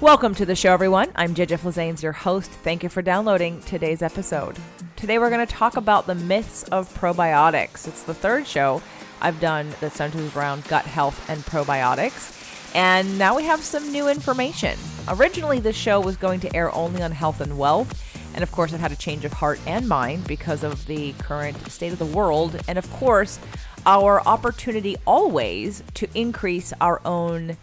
Welcome to the show, everyone. I'm JJ Flazanes, your host. Thank you for downloading today's episode. Today, we're going to talk about the myths of probiotics. It's the third show I've done that centers around gut health and probiotics. And now we have some new information. Originally, this show was going to air only on health and wealth. And of course, it had a change of heart and mind because of the current state of the world. And of course, our opportunity always to increase our own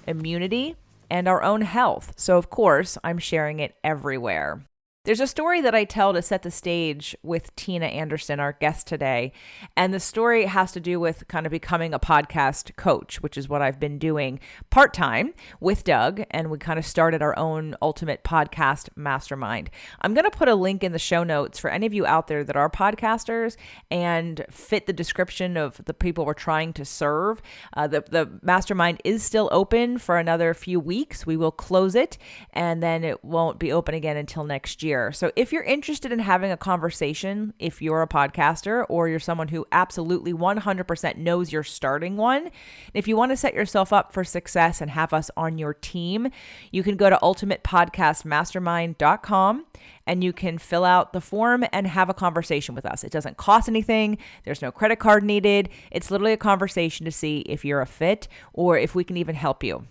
immunity and our own health. So of course, I'm sharing it everywhere. There's a story that I tell to set the stage with Tina Anderson, our guest today. And the story has to do with kind of becoming a podcast coach, which is what I've been doing part-time with Doug. And we kind of started our own ultimate podcast mastermind. I'm going to put a link in the show notes for any of you out there that are podcasters and fit the description of the people we're trying to serve. The mastermind is still open for another few weeks. We will close it and then it won't be open again until next year. So if you're interested in having a conversation, if you're a podcaster or you're someone who absolutely 100% knows you're starting one, if you want to set yourself up for success and have us on your team, you can go to ultimatepodcastmastermind.com and you can fill out the form and have a conversation with us. It doesn't cost anything. There's no credit card needed. It's literally a conversation to see if you're a fit or if we can even help you.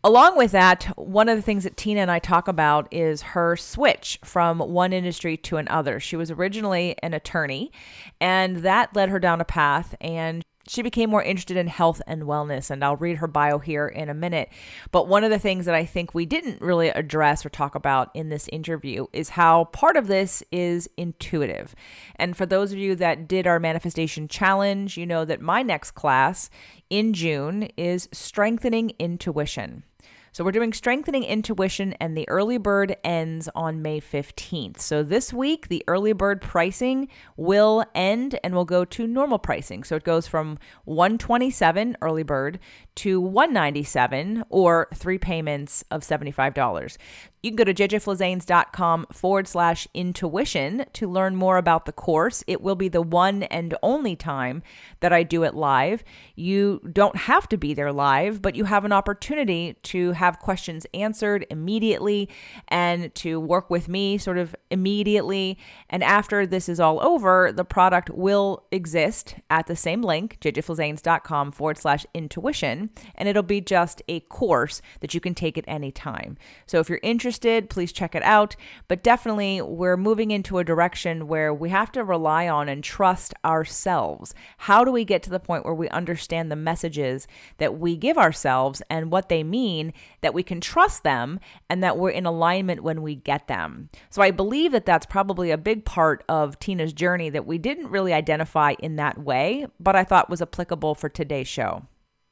Along with that, one of the things that Tina and I talk about is her switch from one industry to another. She was originally an attorney, and that led her down a path, and she became more interested in health and wellness, and I'll read her bio here in a minute. But one of the things that I think we didn't really address or talk about in this interview is how part of this is intuitive. And for those of you that did our manifestation challenge, you know that my next class in June is strengthening intuition. So we're doing strengthening intuition, and the early bird ends on May 15th. So this week, the early bird pricing will end and will go to normal pricing. So it goes from $127 early bird to $197 or 3 payments of $75. You can go to jjflazanes.com/intuition to learn more about the course. It will be the one and only time that I do it live. You don't have to be there live, but you have an opportunity to have questions answered immediately and to work with me sort of immediately. And after this is all over, the product will exist at the same link, jjflazanes.com/intuition, and it'll be just a course that you can take at any time. So if you're interested, please check it out. But definitely, we're moving into a direction where we have to rely on and trust ourselves. How do we get to the point where we understand the messages that we give ourselves and what they mean, that we can trust them and that we're in alignment when we get them? So I believe that that's probably a big part of Tina's journey that we didn't really identify in that way, but I thought was applicable for today's show.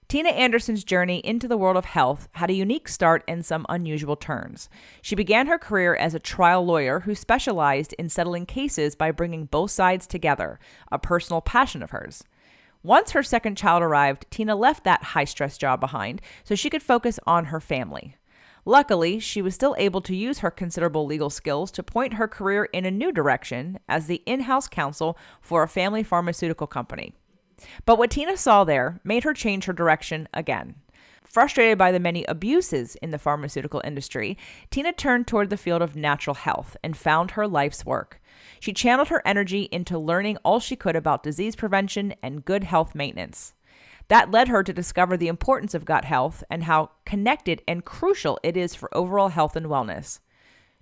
Tina Anderson's journey into the world of health had a unique start and some unusual turns. She began her career as a trial lawyer who specialized in settling cases by bringing both sides together, a personal passion of hers. Once her second child arrived, Tina left that high-stress job behind so she could focus on her family. Luckily, she was still able to use her considerable legal skills to point her career in a new direction as the in-house counsel for a family pharmaceutical company. But what Tina saw there made her change her direction again. Frustrated by the many abuses in the pharmaceutical industry, Tina turned toward the field of natural health and found her life's work. She channeled her energy into learning all she could about disease prevention and good health maintenance. That led her to discover the importance of gut health and how connected and crucial it is for overall health and wellness.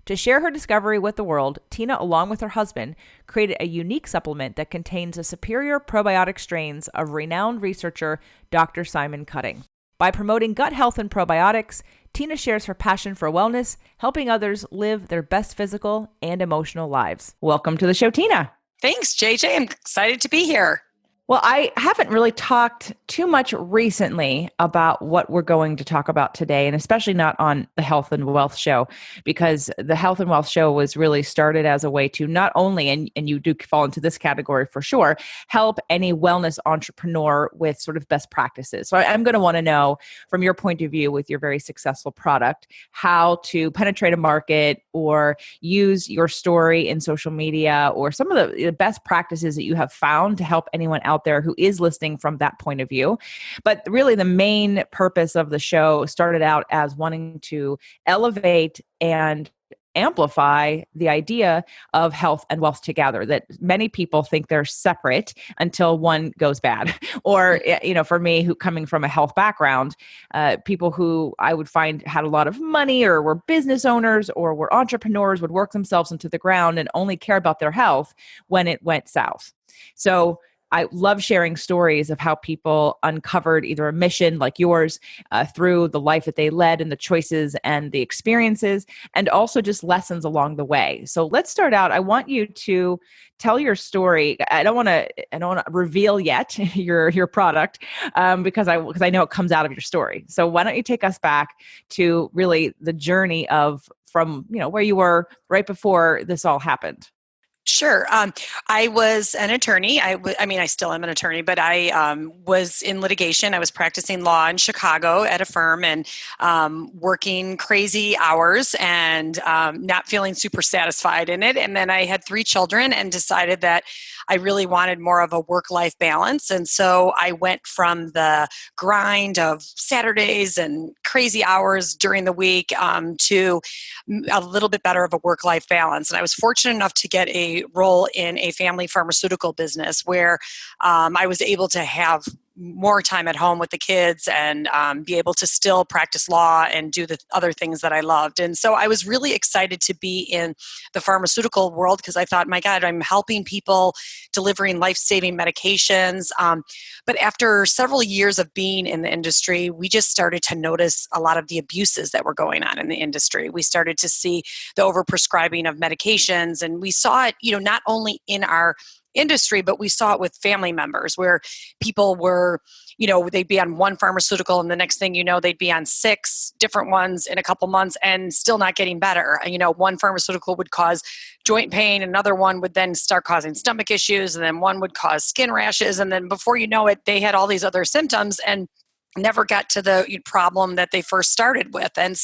To share her discovery with the world, Tina, along with her husband, created a unique supplement that contains the superior probiotic strains of renowned researcher Dr. Simon Cutting. By promoting gut health and probiotics, Tina shares her passion for wellness, helping others live their best physical and emotional lives. Welcome to the show, Tina. Thanks, JJ. I'm excited to be here. Well, I haven't really talked too much recently about what we're going to talk about today, and especially not on the Health and Wealth Show, because the Health and Wealth Show was really started as a way to not only, and you do fall into this category for sure, help any wellness entrepreneur with sort of best practices. So I'm going to want to know, from your point of view with your very successful product, how to penetrate a market or use your story in social media or some of the best practices that you have found to help anyone else out there who is listening from that point of view. But really, the main purpose of the show started out as wanting to elevate and amplify the idea of health and wealth together, that many people think they're separate until one goes bad. Or for me, who coming from a health background, people who I would find had a lot of money or were business owners or were entrepreneurs would work themselves into the ground and only care about their health when it went south. So I love sharing stories of how people uncovered either a mission like yours through the life that they led and the choices and the experiences, and also just lessons along the way. So let's start out. I want you to tell your story. I don't want to reveal yet your product because I know it comes out of your story. So why don't you take us back to really the journey of from where you were right before this all happened. Sure. I was an attorney. I still am an attorney, but I was in litigation. I was practicing law in Chicago at a firm and working crazy hours and not feeling super satisfied in it. And then I had 3 children and decided that I really wanted more of a work-life balance. And so I went from the grind of Saturdays and crazy hours during the week to a little bit better of a work-life balance. And I was fortunate enough to get a role in a family pharmaceutical business where I was able to have more time at home with the kids and be able to still practice law and do the other things that I loved. And so I was really excited to be in the pharmaceutical world because I thought, my God, I'm helping people delivering life-saving medications. But after several years of being in the industry, we just started to notice a lot of the abuses that were going on in the industry. We started to see the overprescribing of medications, and we saw it, not only in our industry, but we saw it with family members where people were, they'd be on one pharmaceutical and the next thing they'd be on 6 different ones in a couple months and still not getting better. One pharmaceutical would cause joint pain, another one would then start causing stomach issues, and then one would cause skin rashes. And then before you know it, they had all these other symptoms and never got to the problem that they first started with. And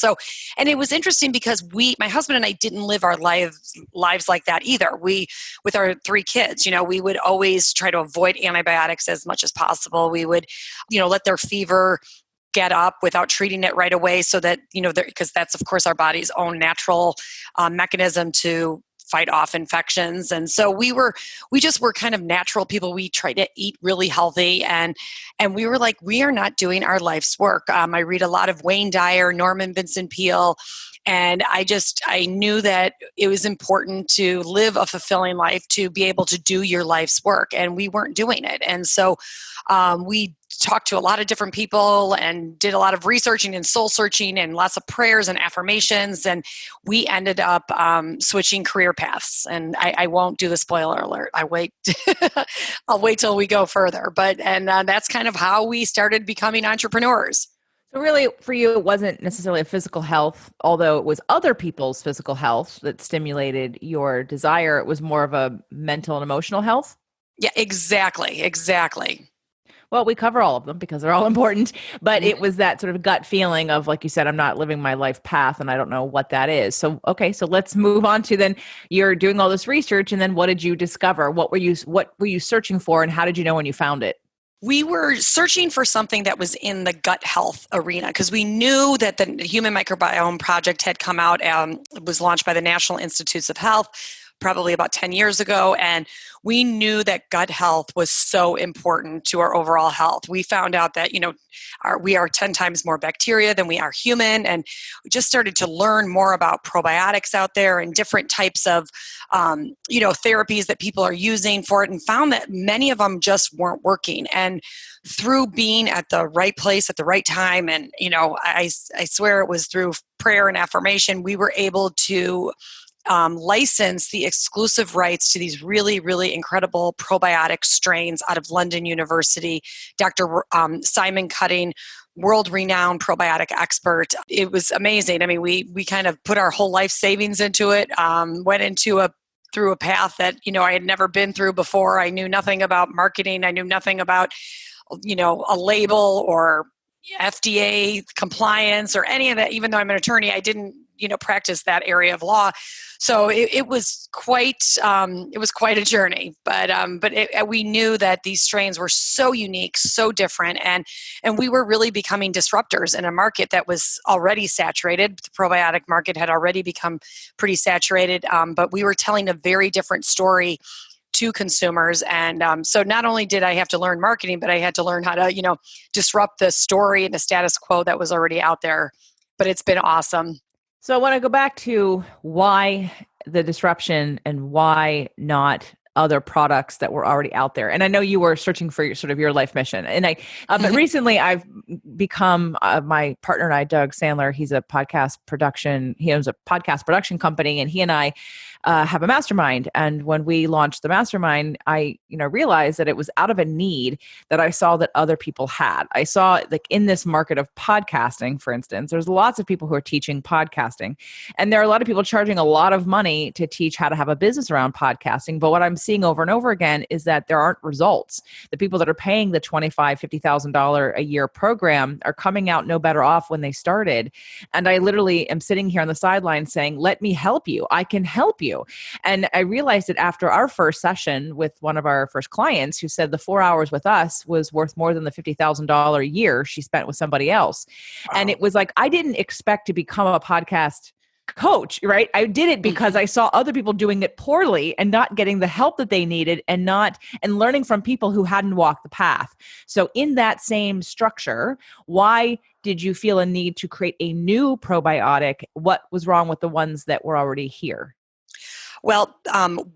it was interesting because my husband and I didn't live our lives like that either. With our 3 kids, we would always try to avoid antibiotics as much as possible. We would, let their fever get up without treating it right away so that, because that's of course our body's own natural mechanism to fight off infections. And so we just were kind of natural people. We tried to eat really healthy and we were like, we are not doing our life's work. I read a lot of Wayne Dyer, Norman Vincent Peale, and I knew that it was important to live a fulfilling life, to be able to do your life's work. And we weren't doing it. And so we talked to a lot of different people and did a lot of researching and soul searching and lots of prayers and affirmations. And we ended up switching career paths. And I won't do the spoiler alert. I'll wait till we go further. But that's kind of how we started becoming entrepreneurs. So really, for you, it wasn't necessarily a physical health, although it was other people's physical health that stimulated your desire. It was more of a mental and emotional health. Yeah, exactly. Well, we cover all of them because they're all important, but it was that sort of gut feeling of, like you said, I'm not living my life path and I don't know what that is. So, okay, so let's move on to then you're doing all this research, and then what did you discover? What were you searching for, and how did you know when you found it? We were searching for something that was in the gut health arena because we knew that the Human Microbiome Project had come out. It was launched by the National Institutes of Health probably about 10 years ago. And we knew that gut health was so important to our overall health. We found out that, we are 10 times more bacteria than we are human. And we just started to learn more about probiotics out there and different types of, therapies that people are using for it, and found that many of them just weren't working. And through being at the right place at the right time, and, I swear it was through prayer and affirmation, we were able to license the exclusive rights to these really, really incredible probiotic strains out of London University. Dr. Simon Cutting, world-renowned probiotic expert. It was amazing. I mean, we kind of put our whole life savings into it, went through a path that, I had never been through before. I knew nothing about marketing. I knew nothing about, a label or FDA compliance or any of that. Even though I'm an attorney, I didn't, practice that area of law. So it was quite a journey, but we knew that these strains were so unique, so different, and we were really becoming disruptors in a market that was already saturated. The probiotic market had already become pretty saturated, but we were telling a very different story to consumers. And so not only did I have to learn marketing, but I had to learn how to, disrupt the story and the status quo that was already out there. But it's been awesome. So I want to go back to why the disruption and why not other products that were already out there. And I know you were searching for your life mission. And but recently I've become my partner and I, Doug Sandler, he owns a podcast production company, and he and I have a mastermind. And when we launched the mastermind, I, realized that it was out of a need that I saw that other people had. I saw, like, in this market of podcasting, for instance, there's lots of people who are teaching podcasting, and there are a lot of people charging a lot of money to teach how to have a business around podcasting. But what I'm seeing over and over again is that there aren't results. The people that are paying the $25,000, $50,000 a year program are coming out no better off when they started. And I literally am sitting here on the sideline saying, let me help you. I can help you. And I realized it after our first session with one of our first clients, who said the 4 hours with us was worth more than the $50,000 a year she spent with somebody else. Wow. And it was like, I didn't expect to become a podcast coach, right? I did it because I saw other people doing it poorly and not getting the help that they needed, and learning from people who hadn't walked the path. So in that same structure, why did you feel a need to create a new probiotic? What was wrong with the ones that were already here? Well,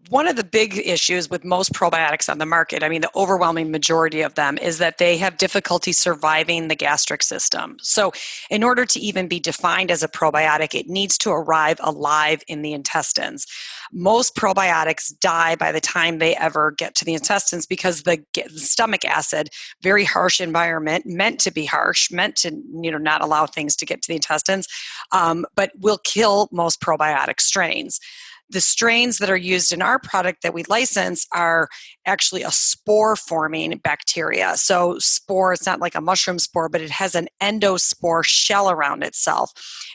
one of the big issues with most probiotics on the market, I mean, the overwhelming majority of them, is that they have difficulty surviving the gastric system. So in order to even be defined as a probiotic, it needs to arrive alive in the intestines. Most probiotics die by the time they ever get to the intestines because the stomach acid, very harsh environment, meant to be harsh, meant to not allow things to get to the intestines, but will kill most probiotic strains. The strains that are used in our product that we license are actually a spore-forming bacteria. So spore, it's not like a mushroom spore, but it has an endospore shell around itself.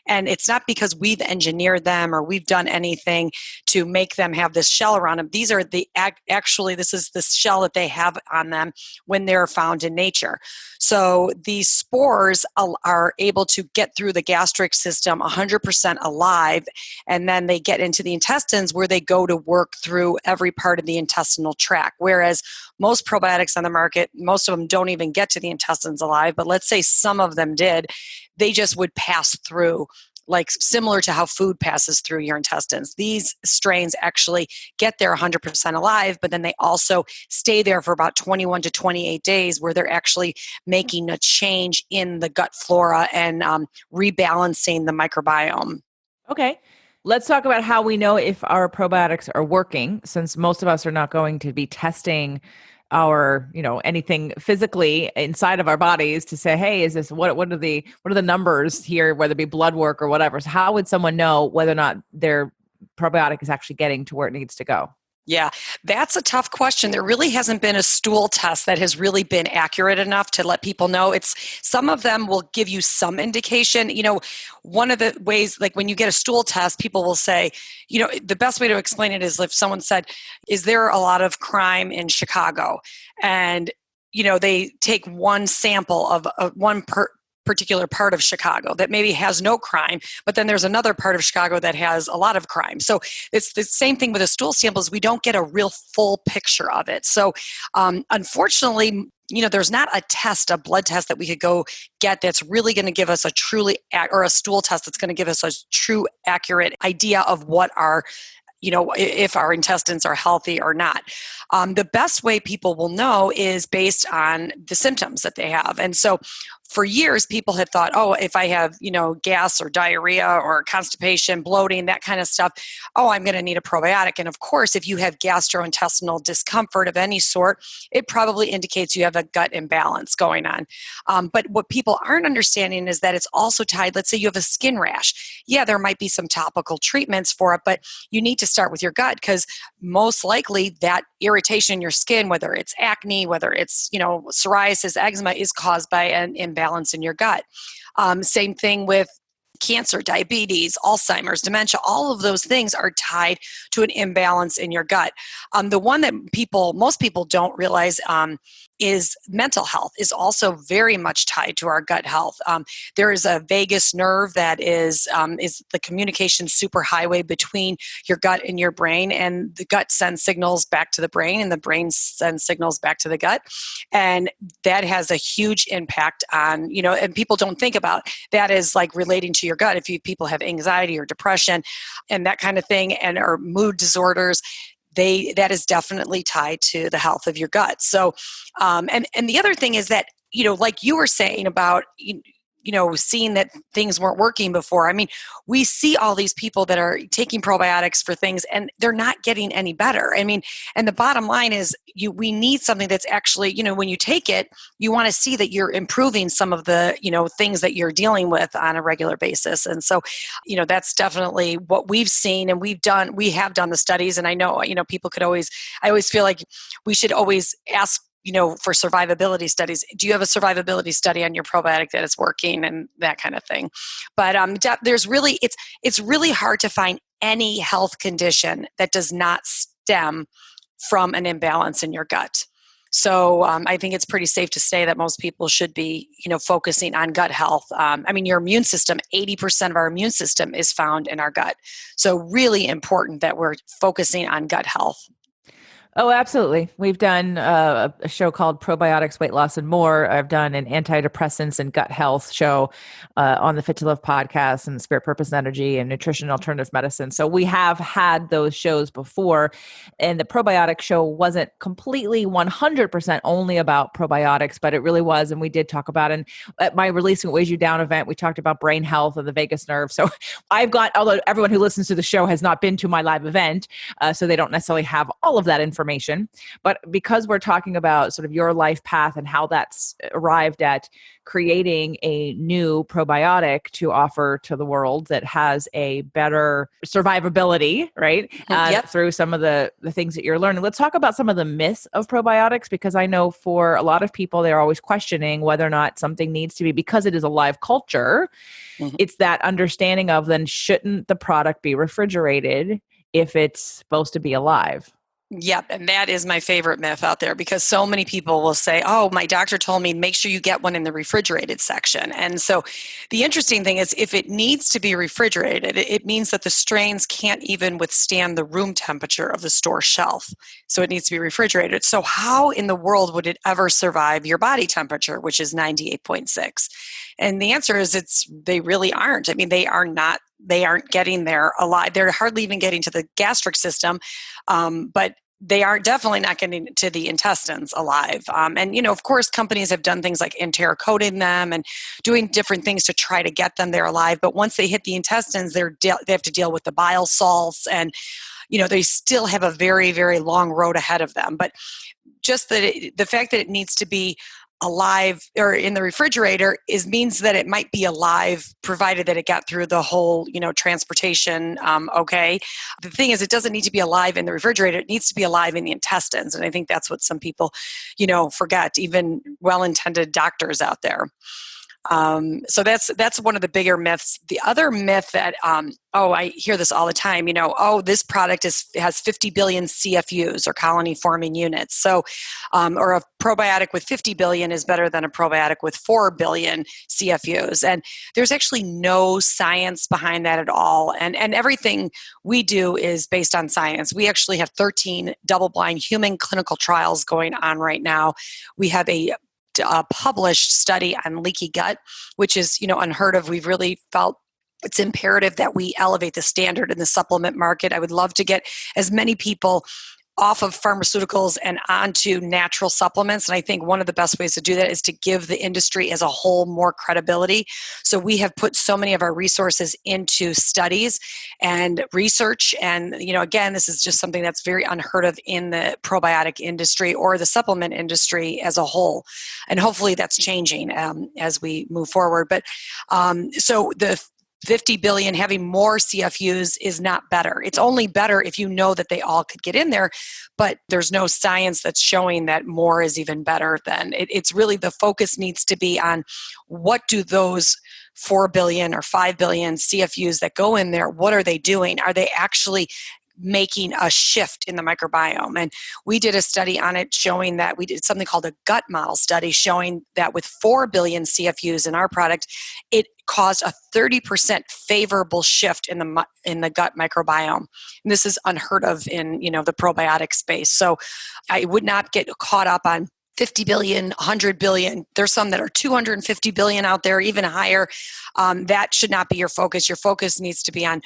And it's not because we've engineered them or we've done anything to make them have this shell around them. These are this is the shell that they have on them when they're found in nature. So these spores are able to get through the gastric system 100% alive, and then they get into the intestines, where they go to work through every part of the intestinal tract. Whereas most probiotics on the market, most of them don't even get to the intestines alive, but let's say some of them did, they just would pass through, like similar to how food passes through your intestines. These strains actually get there 100% alive, but then they also stay there for about 21 to 28 days, where they're actually making a change in the gut flora and rebalancing the microbiome. Okay. Let's talk about how we know if our probiotics are working, since most of us are not going to be testing our, anything physically inside of our bodies to say, hey, is this, what are the numbers here, whether it be blood work or whatever. So how would someone know whether or not their probiotic is actually getting to where it needs to go? Yeah, that's a tough question. There really hasn't been a stool test that has really been accurate enough to let people know. Some of them will give you some indication. One of the ways, like when you get a stool test, people will say, the best way to explain it is if someone said, is there a lot of crime in Chicago? And, they take one sample of one particular part of Chicago that maybe has no crime, but then there's another part of Chicago that has a lot of crime. So it's the same thing with the stool samples. We don't get a real full picture of it. So unfortunately, there's not a blood test that we could go get that's really going to give us or a stool test that's going to give us a true accurate idea of what our if our intestines are healthy or not. The best way people will know is based on the symptoms that they have. And so for years, people had thought, if I have, gas or diarrhea or constipation, bloating, that kind of stuff, I'm going to need a probiotic. And of course, if you have gastrointestinal discomfort of any sort, it probably indicates you have a gut imbalance going on. But what people aren't understanding is that it's also tied, let's say you have a skin rash. Yeah, there might be some topical treatments for it, but you need to start with your gut, because most likely that irritation in your skin, whether it's acne, whether it's, psoriasis, eczema, is caused by an imbalance in your gut. Same thing with cancer, diabetes, Alzheimer's, dementia, all of those things are tied to an imbalance in your gut. The one that most people don't realize is mental health is also very much tied to our gut health. There is a vagus nerve that is the communication superhighway between your gut and your brain, and the gut sends signals back to the brain, and the brain sends signals back to the gut, and that has a huge impact on, and people don't think about that as like relating to your gut. If people have anxiety or depression and that kind of thing, or mood disorders, that is definitely tied to the health of your gut. So, and the other thing is that, like you were saying about, seeing that things weren't working before. I mean, we see all these people that are taking probiotics for things and they're not getting any better. I mean, and the bottom line is we need something that's actually, when you take it, you want to see that you're improving some of the, things that you're dealing with on a regular basis. And so, that's definitely what we've seen, and we have done the studies. And I know, people I always feel like we should always ask, for survivability studies. Do you have a survivability study on your probiotic that is working, and that kind of thing? But there's really, it's really hard to find any health condition that does not stem from an imbalance in your gut. So I think it's pretty safe to say that most people should be, focusing on gut health. I mean, your immune system, 80% of our immune system is found in our gut. So really important that we're focusing on gut health. Oh, absolutely. We've done a show called Probiotics, Weight Loss, and More. I've done an antidepressants and gut health show on the Fit to Live podcast, and Spirit, Purpose, and Energy, and Nutrition and Alternative Medicine. So we have had those shows before, and the probiotic show wasn't completely 100% only about probiotics, but it really was. And we did talk about it. And at my Releasing What Weighs You Down event, we talked about brain health and the vagus nerve. So although everyone who listens to the show has not been to my live event, so they don't necessarily have all of that information. But because we're talking about sort of your life path and how that's arrived at creating a new probiotic to offer to the world that has a better survivability, right? Yep. Through some of the things that you're learning. Let's talk about some of the myths of probiotics, because I know for a lot of people, they're always questioning whether or not something needs to be, because it is a live culture. Mm-hmm. It's that understanding of, then shouldn't the product be refrigerated if it's supposed to be alive? Yep. And that is my favorite myth out there, because so many people will say, oh, my doctor told me make sure you get one in the refrigerated section. And so the interesting thing is, if it needs to be refrigerated, it means that the strains can't even withstand the room temperature of the store shelf. So it needs to be refrigerated. So how in the world would it ever survive your body temperature, which is 98.6? And the answer is they really aren't. I mean, they aren't getting there alive. They're hardly even getting to the gastric system, but they are definitely not getting to the intestines alive. And, of course, companies have done things like enteric-coating them and doing different things to try to get them there alive. But once they hit the intestines, they have to deal with the bile salts, and, they still have a very, very long road ahead of them. But just the fact that it needs to be alive or in the refrigerator means that it might be alive, provided that it got through the whole, transportation. Okay. The thing is, it doesn't need to be alive in the refrigerator. It needs to be alive in the intestines. And I think that's what some people, forget, even well-intended doctors out there. So that's one of the bigger myths. The other myth that, I hear this all the time, this product has 50 billion CFUs, or colony forming units. So, or a probiotic with 50 billion is better than a probiotic with 4 billion CFUs. And there's actually no science behind that at all. And everything we do is based on science. We actually have 13 double-blind human clinical trials going on right now. We have a published study on leaky gut, which is, unheard of. We've really felt it's imperative that we elevate the standard in the supplement market. I would love to get as many people off of pharmaceuticals and onto natural supplements. And I think one of the best ways to do that is to give the industry as a whole more credibility. So we have put so many of our resources into studies and research. And, again, this is just something that's very unheard of in the probiotic industry or the supplement industry as a whole. And hopefully that's changing as we move forward. But so the 50 billion having more CFUs is not better. It's only better if you know that they all could get in there, but there's no science that's showing that more is even better than it's really, the focus needs to be on what do those 4 billion or 5 billion CFUs that go in there, what are they doing? Are they actually making a shift in the microbiome? And we did a study on it showing that we did something called a gut model study showing that with 4 billion CFUs in our product, it caused a 30% favorable shift in the gut microbiome. And this is unheard of in, the probiotic space. So I would not get caught up on 50 billion, 100 billion. There's some that are 250 billion out there, even higher. That should not be your focus. Your focus needs to be on,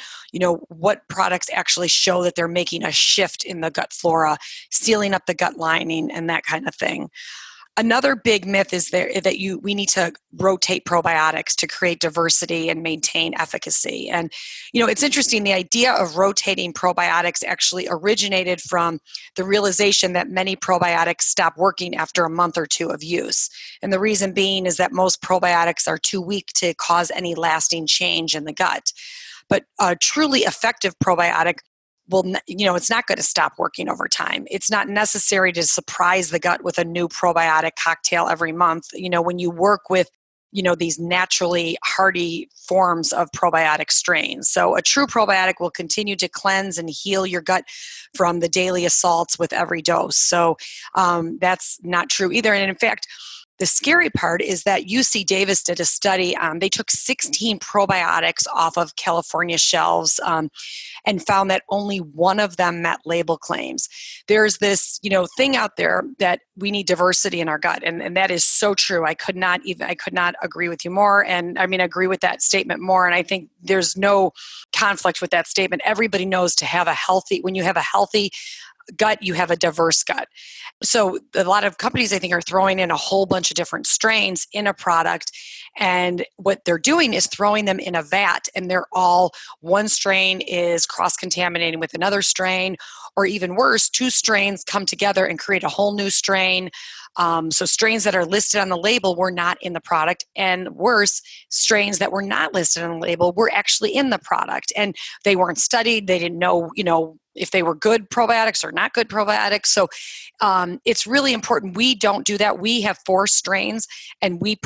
what products actually show that they're making a shift in the gut flora, sealing up the gut lining, and that kind of thing. Another big myth is that we need to rotate probiotics to create diversity and maintain efficacy. And, it's interesting, the idea of rotating probiotics actually originated from the realization that many probiotics stop working after a month or two of use. And the reason being is that most probiotics are too weak to cause any lasting change in the gut. But a truly effective probiotic it's not going to stop working over time. It's not necessary to surprise the gut with a new probiotic cocktail every month. When you work with, these naturally hardy forms of probiotic strains. So a true probiotic will continue to cleanse and heal your gut from the daily assaults with every dose. So that's not true either. And in fact, the scary part is that UC Davis did a study. They took 16 probiotics off of California shelves and found that only one of them met label claims. There's this, thing out there that we need diversity in our gut, and that is so true. I could not agree with you more, and agree with that statement more. And I think there's no conflict with that statement. Everybody knows when you have a healthy gut, you have a diverse gut. So a lot of companies, I think, are throwing in a whole bunch of different strains in a product. And what they're doing is throwing them in a vat, and one strain is cross-contaminating with another strain, or even worse, two strains come together and create a whole new strain. So strains that are listed on the label were not in the product, and worse, strains that were not listed on the label were actually in the product, and they weren't studied. They didn't know, if they were good probiotics or not good probiotics. So it's really important. We don't do that. We have 4 strains, and we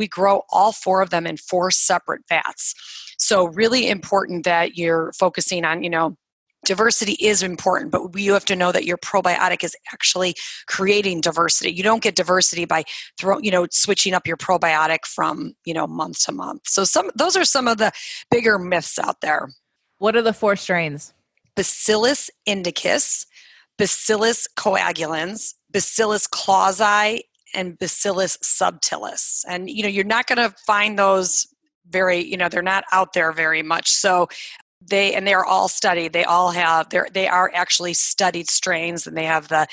grow all 4 of them in 4 separate vats. So really important that you're focusing on, diversity is important, but you have to know that your probiotic is actually creating diversity. You don't get diversity by switching up your probiotic from, month to month. So those are some of the bigger myths out there. What are the 4 strains? Bacillus indicus, Bacillus coagulans, Bacillus clausii, and Bacillus subtilis. And, you're not going to find those they're not out there very much. So they are all studied. They are actually studied strains, and they have the,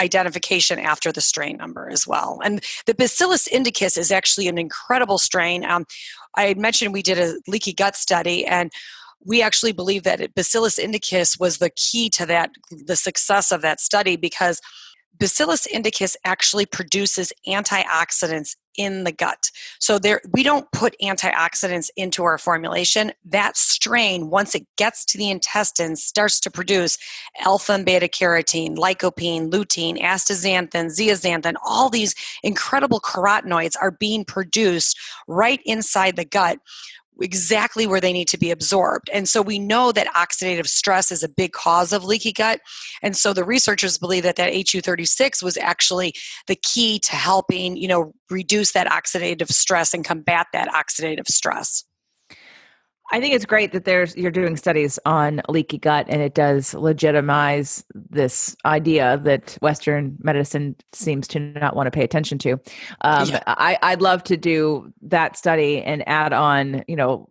identification after the strain number as well. And the Bacillus indicus is actually an incredible strain. I had mentioned we did a leaky gut study, and we actually believe that Bacillus indicus was the key to the success of that study, because Bacillus indicus actually produces antioxidants in the gut. So we don't put antioxidants into our formulation. That strain, once it gets to the intestines, starts to produce alpha and beta carotene, lycopene, lutein, astaxanthin, zeaxanthin. All these incredible carotenoids are being produced right inside the gut, exactly where they need to be absorbed. And so we know that oxidative stress is a big cause of leaky gut. And so the researchers believe that HU36 was actually the key to helping, reduce that oxidative stress and combat that oxidative stress. I think it's great that you're doing studies on leaky gut, and it does legitimize this idea that Western medicine seems to not want to pay attention to. I'd love to do that study and add on,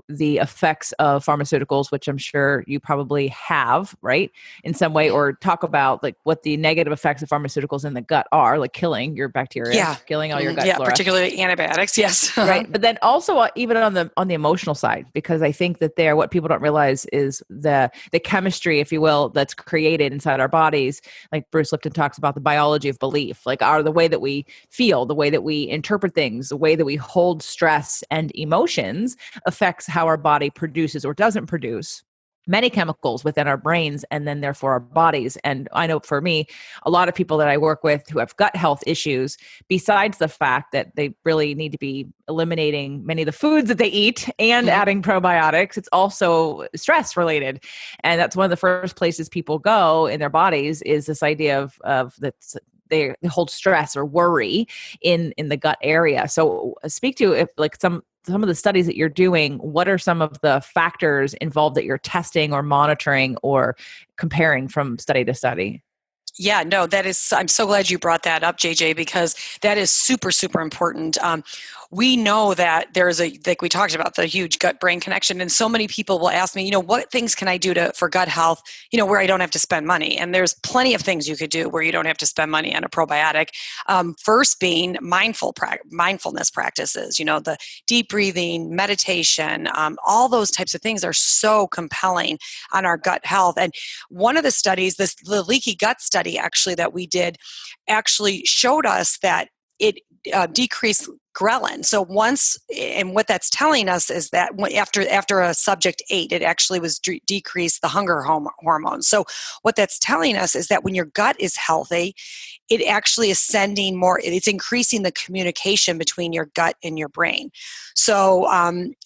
the effects of pharmaceuticals, which I'm sure you probably have, right, in some way, or talk about like what the negative effects of pharmaceuticals in the gut are, like killing your bacteria, killing all your gut flora. Particularly antibiotics. Yes, right. But then also even on the emotional side, because I think that what people don't realize is the chemistry, if you will, that's created inside our bodies. Like Bruce Lipton talks about the biology of belief, like the way that we feel, the way that we interpret things, the way that we hold stress and emotions affects how our body produces or doesn't produce many chemicals within our brains and then therefore our bodies. And I know for me, a lot of people that I work with who have gut health issues, besides the fact that they really need to be eliminating many of the foods that they eat and Mhm. adding probiotics, it's also stress related. And that's one of the first places people go in their bodies is this idea of that they hold stress or worry in the gut area. So speak to if like some of the studies that you're doing, what are some of the factors involved that you're testing or monitoring or comparing from study to study? Yeah, no, that is, I'm so glad you brought that up, JJ, because that is super, super important. We know that there's like we talked about, the huge gut brain connection. And so many people will ask me, what things can I do for gut health, where I don't have to spend money? And there's plenty of things you could do where you don't have to spend money on a probiotic. First being mindfulness practices, the deep breathing, meditation, all those types of things are so compelling on our gut health. And one of the studies, the leaky gut study actually that we did, actually showed us that it decreased ghrelin. So and what that's telling us is that after a subject ate, it actually was decreased the hunger hormone. So what that's telling us is that when your gut is healthy, it actually is sending more, it's increasing the communication between your gut and your brain. So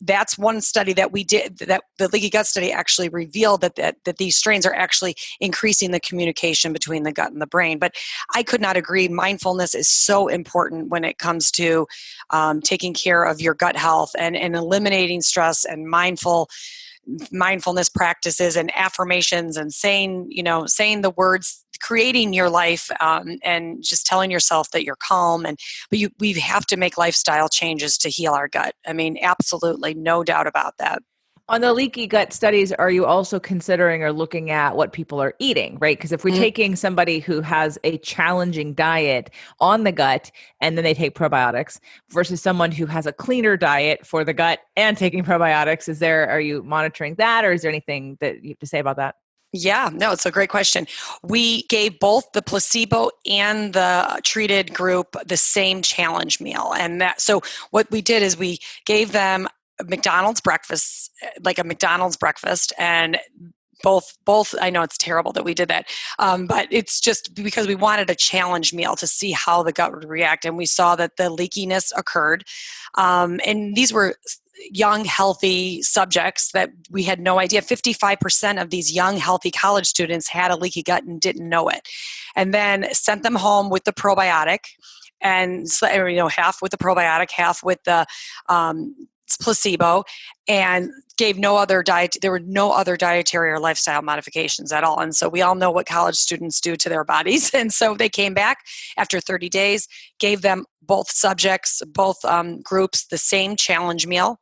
that's one study that we did, that the leaky gut study actually revealed that these strains are actually increasing the communication between the gut and the brain. But I could not agree. Mindfulness is so important when it comes to taking care of your gut health and eliminating stress, and mindfulness practices and affirmations, and saying the words, creating your life, and just telling yourself that you're calm. But we have to make lifestyle changes to heal our gut. I mean, absolutely, no doubt about that. On the leaky gut studies, are you also considering or looking at what people are eating, right? Because if we're Mhm. taking somebody who has a challenging diet on the gut and then they take probiotics versus someone who has a cleaner diet for the gut and taking probiotics, are you monitoring that, or is there anything that you have to say about that? Yeah, no, it's a great question. We gave both the placebo and the treated group the same challenge meal. So what we did is we gave them a McDonald's breakfast, like a McDonald's breakfast, and both I know it's terrible that we did that, but it's just because we wanted a challenge meal to see how the gut would react, and we saw that the leakiness occurred. And these were young, healthy subjects that we had no idea. 55% of these young, healthy college students had a leaky gut and didn't know it. And then sent them home with the probiotic, and half with the probiotic, half with the placebo, and gave no other diet. There were no other dietary or lifestyle modifications at all. And so we all know what college students do to their bodies. And so they came back after 30 days, gave them both subjects, both groups, the same challenge meal,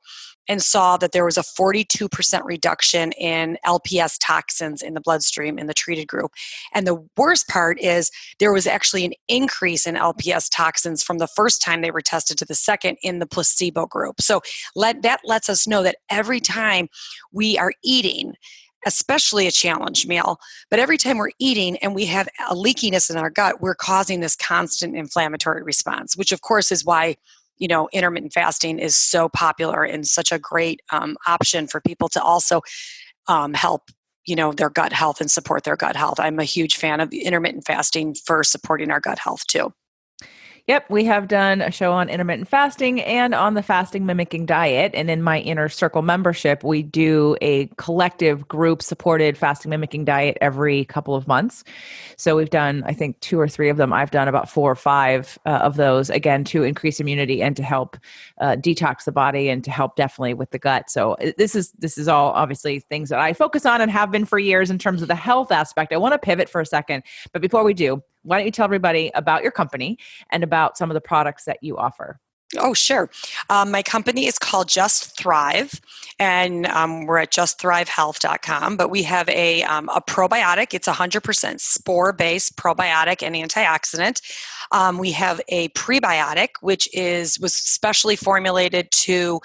and saw that there was a 42% reduction in LPS toxins in the bloodstream in the treated group. And the worst part is there was actually an increase in LPS toxins from the first time they were tested to the second in the placebo group. So that lets us know that every time we are eating, especially a challenge meal, but every time we're eating and we have a leakiness in our gut, we're causing this constant inflammatory response, which of course is why intermittent fasting is so popular and such a great option for people to also help their gut health and support their gut health. I'm a huge fan of intermittent fasting for supporting our gut health too. Yep, we have done a show on intermittent fasting and on the fasting mimicking diet. And in my inner circle membership, we do a collective group supported fasting mimicking diet every couple of months. So we've done, I think, 2 or 3 of them. I've done about 4 or 5 of those, again, to increase immunity and to help detox the body and to help definitely with the gut. So this is all obviously things that I focus on and have been for years in terms of the health aspect. I want to pivot for a second, but before we do, why don't you tell everybody about your company and about some of the products that you offer? Oh, sure. My company is called Just Thrive, and we're at justthrivehealth.com. But we have a probiotic. It's 100% spore-based probiotic and antioxidant. We have a prebiotic, which was specially formulated to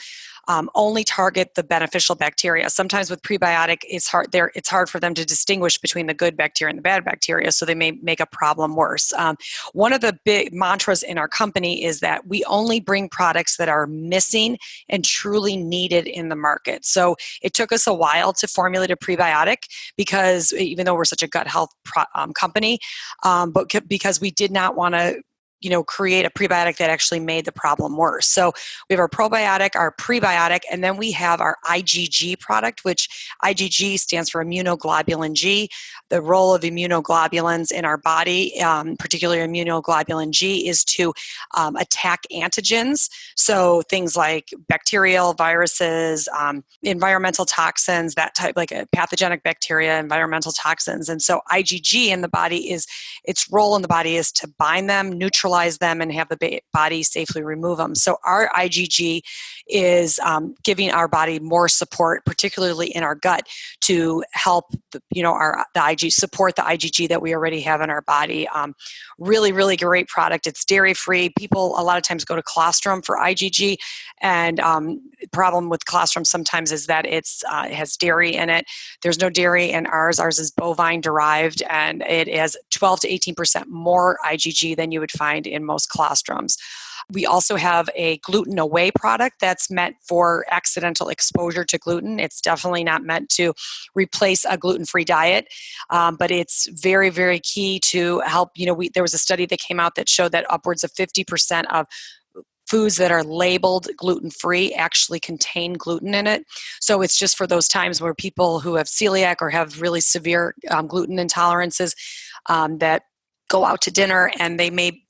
only target the beneficial bacteria. Sometimes with prebiotic, it's hard for them to distinguish between the good bacteria and the bad bacteria, so they may make a problem worse. One of the big mantras in our company is that we only bring products that are missing and truly needed in the market. So it took us a while to formulate a prebiotic, because even though we're such a gut health company, but because we did not want to create a prebiotic that actually made the problem worse. So we have our probiotic, our prebiotic, and then we have our IgG product, which IgG stands for immunoglobulin G. The role of immunoglobulins in our body, particularly immunoglobulin G, is to attack antigens. So things like bacterial, viruses, environmental toxins, that type, like pathogenic bacteria, environmental toxins. And so IgG in the body its role in the body is to bind them, neutralize them, and have the body safely remove them. So our IgG is giving our body more support, particularly in our gut, to help the IG support the IgG that we already have in our body. Really, really great product. It's dairy free. People a lot of times go to colostrum for IgG, and the problem with colostrum sometimes is that it has dairy in it. There's no dairy in ours. Ours is bovine derived, and it has 12 to 18% more IgG than you would find in most colostrums. We also have a gluten away product that's meant for accidental exposure to gluten. It's definitely not meant to replace a gluten-free diet, but it's very, very key to help. There was a study that came out that showed that upwards of 50% of foods that are labeled gluten-free actually contain gluten in it. So it's just for those times where people who have celiac or have really severe gluten intolerances that go out to dinner and they may,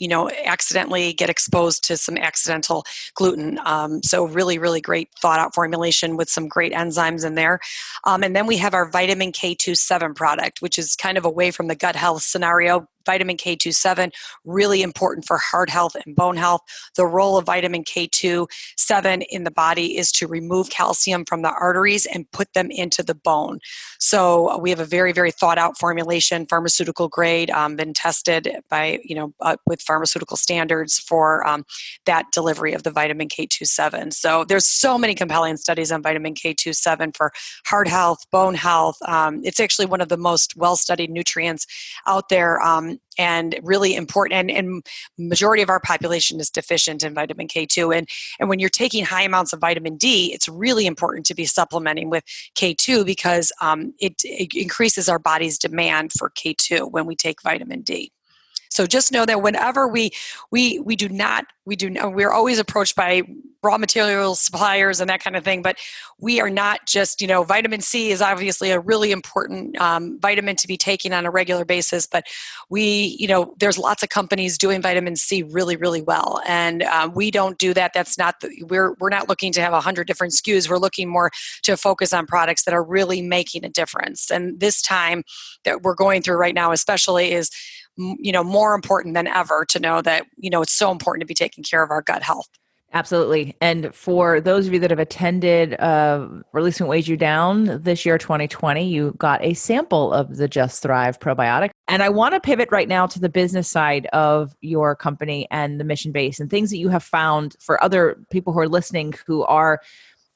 accidentally get exposed to some accidental gluten. So really, really great thought out formulation with some great enzymes in there. And then we have our vitamin K27 product, which is kind of away from the gut health scenario. Vitamin K27, really important for heart health and bone health. The role of vitamin K27 in the body is to remove calcium from the arteries and put them into the bone. So we have a very, very thought out formulation, pharmaceutical grade, been tested by, with pharmaceutical standards for that delivery of the vitamin K27. So there's so many compelling studies on vitamin K27 for heart health, bone health. It's actually one of the most well-studied nutrients out there. And really important, and majority of our population is deficient in vitamin K2. And when you're taking high amounts of vitamin D, it's really important to be supplementing with K2 because it increases our body's demand for K2 when we take vitamin D. So just know that whenever we're always approached by raw material suppliers and that kind of thing, but we are not just, vitamin C is obviously a really important vitamin to be taken on a regular basis, but there's lots of companies doing vitamin C really, really well. And we don't do that. That's not, we're not looking to have 100 different SKUs. We're looking more to focus on products that are really making a difference. And this time that we're going through right now, especially is, more important than ever to know that, it's so important to be taking care of our gut health. Absolutely. And for those of you that have attended Releasing Weighs You Down this year, 2020, you got a sample of the Just Thrive probiotic. And I want to pivot right now to the business side of your company and the mission base and things that you have found for other people who are listening who are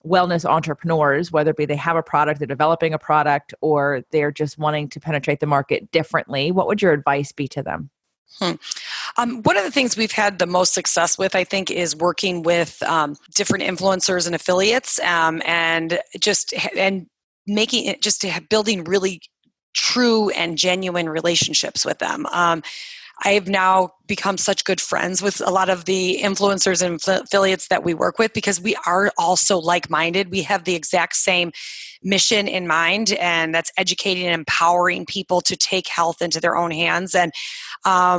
wellness entrepreneurs, whether it be they have a product, they're developing a product, or they're just wanting to penetrate the market differently. What would your advice be to them? One of the things we've had the most success with, I think, is working with different influencers and affiliates, and making it just to building really true and genuine relationships with them. I've now become such good friends with a lot of the influencers and affiliates that we work with because we are all so like-minded. We have the exact same mission in mind, and that's educating and empowering people to take health into their own hands. And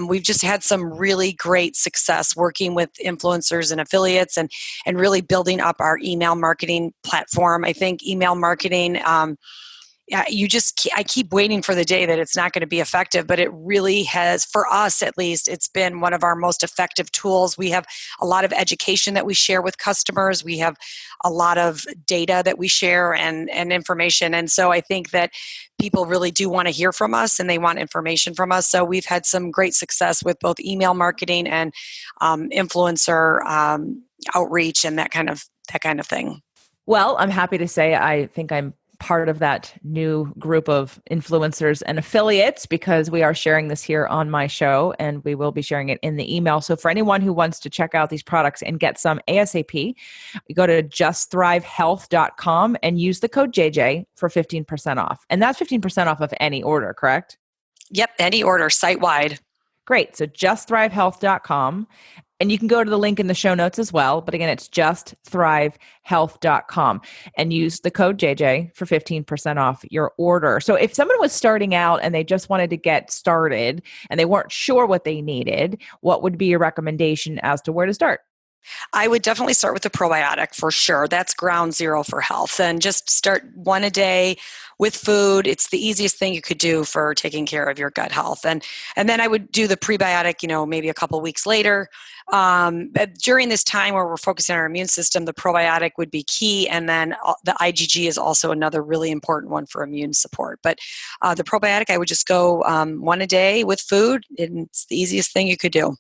we've just had some really great success working with influencers and affiliates and really building up our email marketing platform. I think email marketing, I keep waiting for the day that it's not going to be effective, but it really has, for us at least, it's been one of our most effective tools. We have a lot of education that we share with customers. We have a lot of data that we share and information. And so I think that people really do want to hear from us and they want information from us. So we've had some great success with both email marketing and influencer outreach and that kind of thing. Well, I'm happy to say I think I'm part of that new group of influencers and affiliates because we are sharing this here on my show and we will be sharing it in the email. So for anyone who wants to check out these products and get some ASAP, you go to justthrivehealth.com and use the code JJ for 15% off. And that's 15% off of any order, correct? Yep, any order site wide. Great. So justthrivehealth.com. And you can go to the link in the show notes as well. But again, it's justthrivehealth.com and use the code JJ for 15% off your order. So if someone was starting out and they just wanted to get started and they weren't sure what they needed, what would be your recommendation as to where to start? I would definitely start with the probiotic for sure. That's ground zero for health. And just start one a day with food. It's the easiest thing you could do for taking care of your gut health. And then I would do the prebiotic, maybe a couple of weeks later. But during this time where we're focusing on our immune system, the probiotic would be key. And then the IgG is also another really important one for immune support. But the probiotic, I would just go one a day with food. And it's the easiest thing you could do.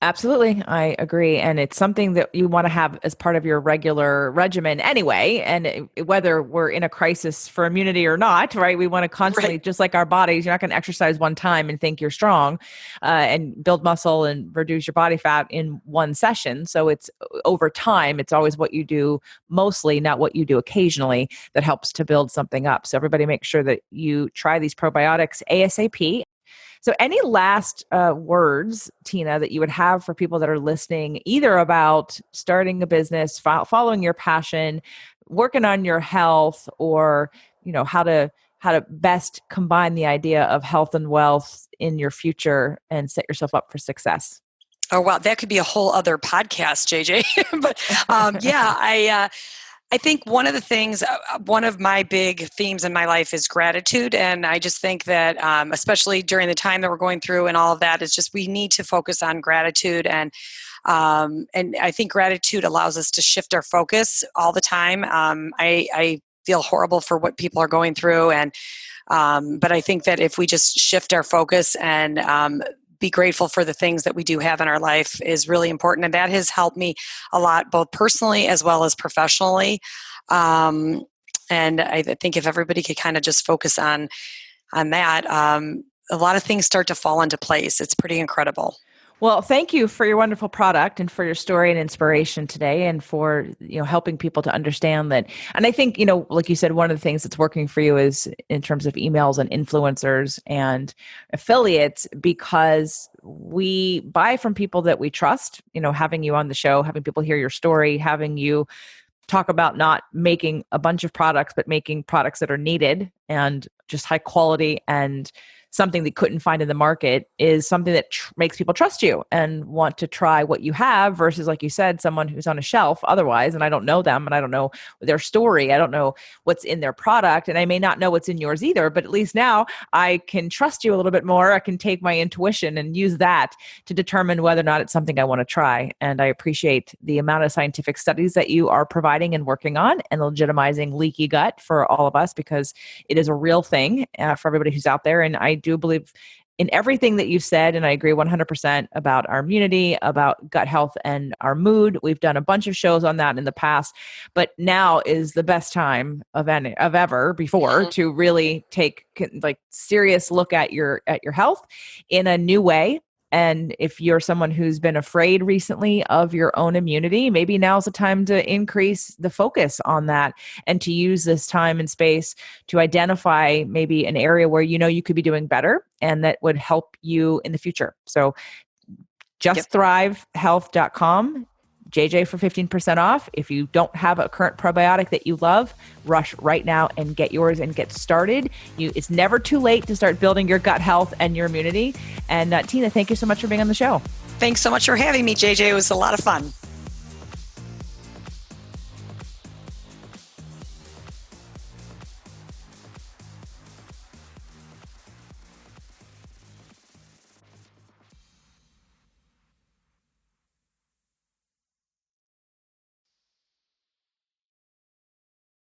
Absolutely. I agree. And it's something that you want to have as part of your regular regimen anyway. And whether we're in a crisis for immunity or not, right? We want to constantly, Right. just like our bodies, you're not going to exercise one time and think you're strong and build muscle and reduce your body fat in one session. So it's over time, it's always what you do mostly, not what you do occasionally that helps to build something up. So everybody make sure that you try these probiotics ASAP. So, any last words, Tina, that you would have for people that are listening, either about starting a business, following your passion, working on your health, or how to best combine the idea of health and wealth in your future and set yourself up for success? Oh, wow. That could be a whole other podcast, JJ. But I think one of the things, one of my big themes in my life is gratitude. And I just think that, especially during the time that we're going through and all of that, is just we need to focus on gratitude. And I think gratitude allows us to shift our focus all the time. I feel horrible for what people are going through. But I think that if we just shift our focus and be grateful for the things that we do have in our life is really important. And that has helped me a lot, both personally as well as professionally. And I think if everybody could kind of just focus on that, a lot of things start to fall into place. It's pretty incredible. Well, thank you for your wonderful product and for your story and inspiration today and for, helping people to understand that. And I think, like you said, one of the things that's working for you is in terms of emails and influencers and affiliates, because we buy from people that we trust, having you on the show, having people hear your story, having you talk about not making a bunch of products, but making products that are needed and just high quality and something they couldn't find in the market is something that makes people trust you and want to try what you have versus, like you said, someone who's on a shelf otherwise, and I don't know them and I don't know their story. I don't know what's in their product and I may not know what's in yours either, but at least now I can trust you a little bit more. I can take my intuition and use that to determine whether or not it's something I want to try. And I appreciate the amount of scientific studies that you are providing and working on and legitimizing leaky gut for all of us, because it is a real thing for everybody who's out there. And I do believe in everything that you've said, and I agree 100% about our immunity, about gut health and our mood. We've done a bunch of shows on that in the past, but now is the best time of ever before to really take serious look at your health in a new way. And if you're someone who's been afraid recently of your own immunity, maybe now's the time to increase the focus on that and to use this time and space to identify maybe an area where you could be doing better and that would help you in the future. So justthrivehealth.com, JJ for 15% off. If you don't have a current probiotic that you love, rush right now and get yours and get started. It's never too late to start building your gut health and your immunity. And Tina, thank you so much for being on the show. Thanks so much for having me, JJ. It was a lot of fun.